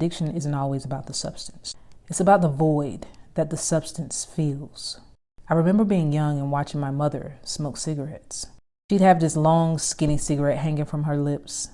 addiction isn't always about the substance. It's about the void that the substance fills. I remember being young and watching my mother smoke cigarettes. She'd have this long, skinny cigarette hanging from her lips,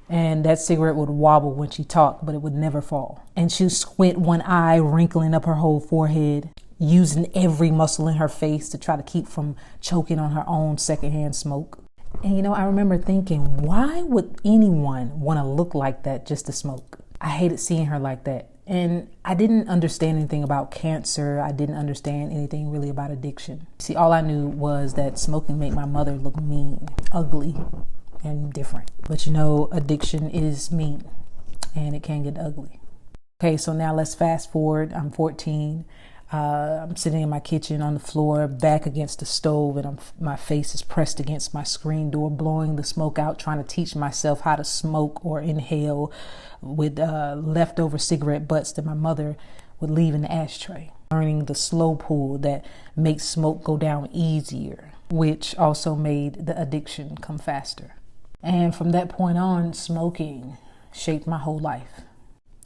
and that cigarette would wobble when she talked, but it would never fall. And she'd squint one eye, wrinkling up her whole forehead, using every muscle in her face to try to keep from choking on her own secondhand smoke. And I remember thinking, why would anyone want to look like that just to smoke? I hated seeing her like that. And I didn't understand anything about cancer. I didn't understand anything really about addiction. See, all I knew was that smoking made my mother look mean, ugly, and different. But addiction is mean, and it can get ugly. Okay, so now let's fast forward. I'm 14. I'm sitting in my kitchen on the floor, back against the stove, and my face is pressed against my screen door, blowing the smoke out, trying to teach myself how to smoke or inhale with leftover cigarette butts that my mother would leave in the ashtray. Learning the slow pull that makes smoke go down easier, which also made the addiction come faster. And from that point on, smoking shaped my whole life.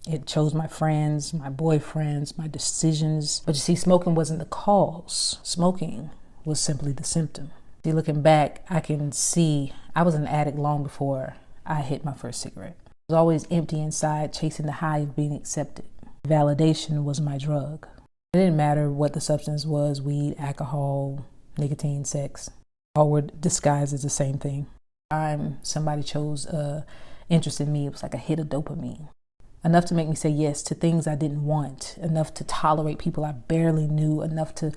It chose my friends, my boyfriends, my decisions. But you see, smoking wasn't the cause. Smoking was simply the symptom. See, looking back, I can see I was an addict long before I hit my first cigarette. I was always empty inside, chasing the high of being accepted. Validation was my drug. It didn't matter what the substance was, weed, alcohol, nicotine, sex. All were disguised as the same thing. Somebody chose interest in me. It was like a hit of dopamine. Enough to make me say yes to things I didn't want, enough to tolerate people I barely knew, enough to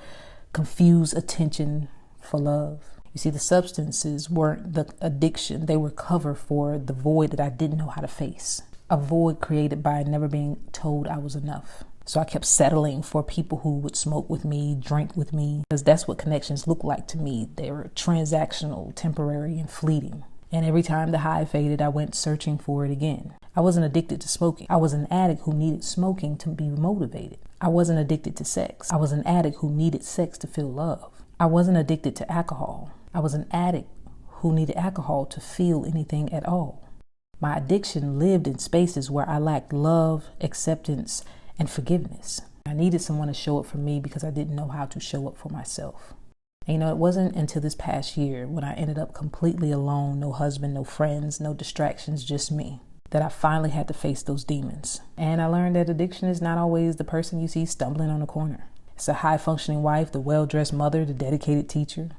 confuse attention for love. You see, the substances weren't the addiction. They were cover for the void that I didn't know how to face. A void created by never being told I was enough. So I kept settling for people who would smoke with me, drink with me, because that's what connections looked like to me. They were transactional, temporary, and fleeting. And every time the high faded, I went searching for it again. I wasn't addicted to smoking. I was an addict who needed smoking to be motivated. I wasn't addicted to sex. I was an addict who needed sex to feel love. I wasn't addicted to alcohol. I was an addict who needed alcohol to feel anything at all. My addiction lived in spaces where I lacked love, acceptance, and forgiveness. I needed someone to show up for me because I didn't know how to show up for myself. And it wasn't until this past year when I ended up completely alone, no husband, no friends, no distractions, just me, that I finally had to face those demons. And I learned that addiction is not always the person you see stumbling on a corner. It's a high-functioning wife, the well-dressed mother, the dedicated teacher.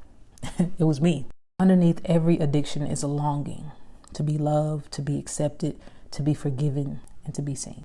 It was me. Underneath every addiction is a longing to be loved, to be accepted, to be forgiven, and to be seen.